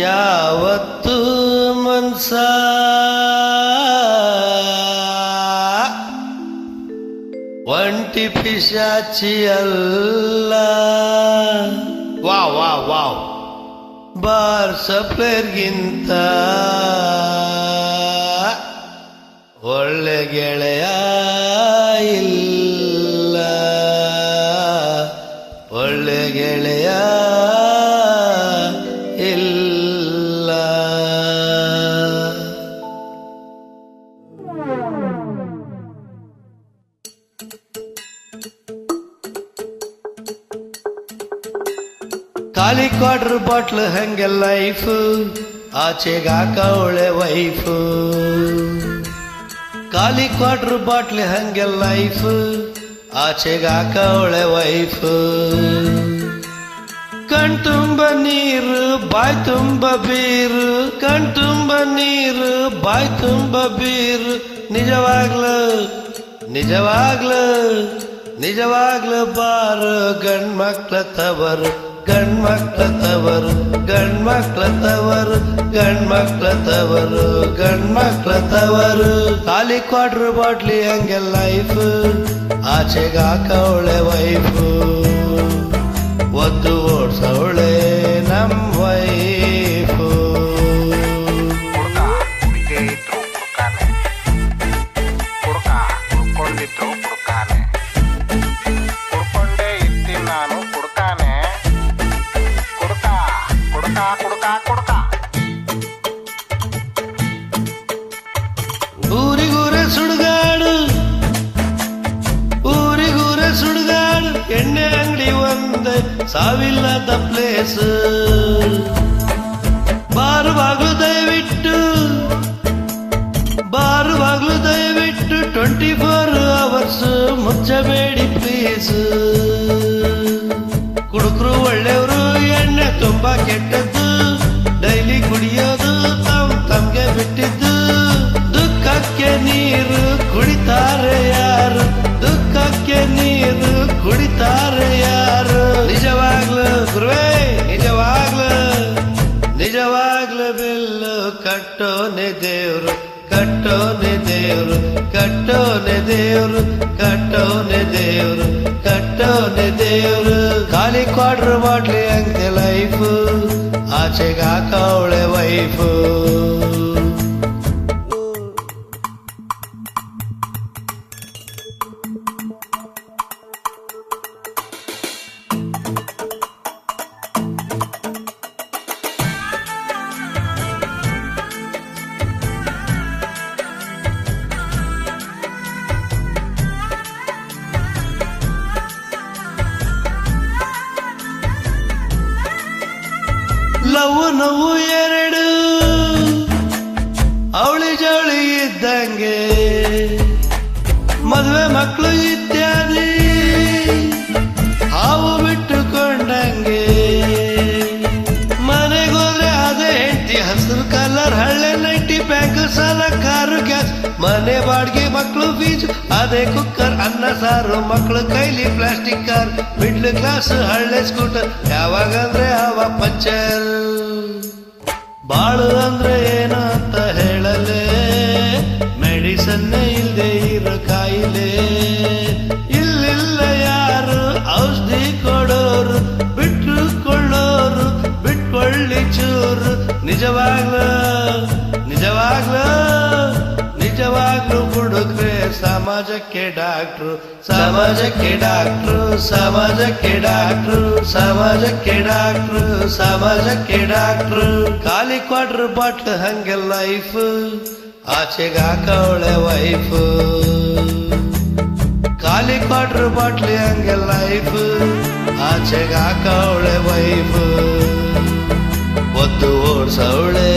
ಯಾವತ್ತು ಮನ್ಸ ಒಂಟಿ ಪಿಶಾಚಿ ಅಲ್ಲ. ವಾವ್ ವಾವ್ ವಾವ್ ಬಾರ್ ಸಪ್ಲೇರ್ಗಿಂತ ಒಳ್ಳೆ ಗೆಳೆಯ ಇಲ್ಲ, ಒಳ್ಳೆ ಗೆಳೆಯ ಇಲ್ಲ. ಖಾಲಿ ಕ್ವಾರ್ಟರ್ ಬಾಟ್ಲ್ ಹಂಗೆ ಲೈಫ್, ಆಚೆಗಾಕ ಒಳ್ಳೆ ವೈಫ್. ಖಾಲಿ ಕ್ವಾರ್ಟರ್ ಬಾಟ್ಲ್ ಹಂಗೆ ಲೈಫ್, ಆಚೆಗಾಕ ಒಳ್ಳೆ ವೈಫ್. ಕಣ್ ತುಂಬ ನೀರು ಬಾಯ್ ತುಂಬ ಬೀರು, ಕಣ್ ತುಂಬ ನೀರು ಬಾಯ್ ತುಂಬ ಬೀರು. ನಿಜವಾಗ್ಲು ನಿಜವಾಗ್ಲು ನಿಜವಾಗ್ಲು ಬಾರು ಗಂಡ್ಮಕ್ಳ ತವರು, ಗಂಡ್ಮಕ್ಳ ತವರು, ಗಂಡ್ಮಕ್ಳ ತವರು, ಗಂಡ್ಮಕ್ಳ ತವರು, ಗಂಡ್ಮಕ್ಳ ತವರು. ಖಾಲಿ ಕ್ವಾರ್ಟರ್ ಬಾಟ್ಲಿ ಹಂಗೆ ಲೈಫ್, ಆಚೆಗಾಕ ಒಳ್ಳೆ ವೈಫು. ಒದ್ದು ಓಡ್ಸವಳೆ ನಮ್ ವೈಫು. ಊರಿಗೂರ ಸುಡುಗಾಡು, ಊರಿಗೂರ ಸುಡುಗಾಡು, ಎಣ್ಣೆ ಅಂಗಡಿ ಒಂದೇ ಸಾವಿಲ್ಲದ ಪ್ಲೇಸ್. ಬಾರುವಾಗ್ಲು ದಯವಿಟ್ಟು, ಬಾರುವಾಗ್ಲು ದಯವಿಟ್ಟು 24 hours ಮುಚ್ಚಬೇಡಿ ಪ್ಲೀಸ್. ಕುಡುಕರು ಒಳ್ಳೆಯವರು, ಎಣ್ಣೆ ತುಂಬಾ ಕೆಟ್ಟದ್ದು, ಡೈಲಿ ಕುಡಿಯೋದು ತಮ್ಗೆ ಬಿಟ್ಟಿದ್ದು. ದುಃಖಕ್ಕೆ ನೀರು ಕುಡಿತಾರೆ ಯಾರು, ದುಃಖಕ್ಕೆ ನೀರು ಕುಡಿತಾರೆ ಯಾರು. ನಿಜವಾಗ್ಲು ಗುರುವೇ ನಿಜವಾಗ್ಲು, ನಿಜವಾಗ್ಲು ಬಿಲ್ಲು ಕಟ್ಟೋನೆ ದೇವ್ರು, ಕಟ್ಟೋನೆ ದೇವ್ರು, ಕಟ್ಟೋನೆ ದೇವ್ರು, ಕಟ್ಟೋನೆ ದೇವ್ರು, ಕಟ್ಟೋನೆ ದೇವ್ರು. ಖಾಲಿ ಕ್ವಾರ್ಟರ್ ಬಾಟ್ಲಿ ಹಂಗೆ ಲೈಫು, ಆಚೆಗಾಕ ಒಳ್ಳೆ ವೈಫು. ಲವ್ ನೋವು ಎರಡು ಅವಳಿ ಜವಳಿ ಇದ್ದಂಗೆ, ಮದುವೆ ಮಕ್ಕಳು ಇತ್ಯಾದಿ ಹಾವು ಬಿಟ್ಟುಕೊಂಡಂಗೆ. ಮನೆಗೋದ್ರೆ ಅದೇ ಹೆಂಡತಿ, ಹಸಿರು ಕಲರ್ ಹಳ್ಳೆ ನೈಟಿ, ಬ್ಯಾಂಕ್ ಸಾಲ, ಕಾರು ಗ್ಯಾಸ್, ಮನೆ ಬಾಡಿಗೆ, ಮಕ್ಕಳು ಫೀಸ್, ಅದೇ ಕುಕ್ಕರ್, ಅನ್ನ ಸಾರು, ಮಕ್ಕಳು ಕೈಲಿ ಪ್ಲಾಸ್ಟಿಕ್ ಕಾರ್, ಮಿಡ್ಲ್ ಕ್ಲಾಸ್ ಹಳ್ಳೆ ಸ್ಕೂಟರ್. ಯಾವಾಗಂದ್ರೆ ಅವ ಪಂಚರ್. ಬಾಳು ಅಂದ್ರೆ ಏನು ಅಂತ ಹೇಳಲೇ, ಮೆಡಿಸನ್ನೇ ಇಲ್ದೆ ಇರೋ ಕಾಯಿಲೆ. ಇಲ್ಲಿಲ್ಲ ಯಾರು ಔಷಧಿ ಕೊಡೋರು, ಬಿಟ್ಟುಕೊಳ್ಳೋರು ಬಿಟ್ಕೊಳ್ಳಿ ಚೂರು. ನಿಜವಾಗ್ಲು ನಿಜವಾಗ್ಲು ನಿಜವಾಗ್ಲು ಹುಡುಕ್ರೆ ಸಮಾಜಕ್ಕೆ ಡಾಕ್ಟ್ರು, ಸಮಾಜಕ್ಕೆ ಡಾಕ್ಟ್ರು, ಸಮಾಜಕ್ಕೆ ಡಾಕ್ಟ್ರು, ಸಮಾಜಕ್ಕೆ ಡಾಕ್ಟ್ರು, ಸಮಾಜಕ್ಕೆ ಡಾಕ್ಟ್ರು. ಖಾಲಿ ಕ್ವಾರ್ಟರ್ ಬಾಟ್ಲ್ ಹಂಗೆ ಲೈಫ್, ಆಚೆಗಾಕ ಒಳ್ಳೆ ವೈಫ್. ಖಾಲಿ ಕ್ವಾರ್ಟರ್ ಬಾಟ್ಲಿ ಹಂಗೆ ಲೈಫ್, ಆಚೆಗಾಕ ಒಳ್ಳೆ ವೈಫ್. ಒದ್ದು ಓಡ್ಸವಳೆ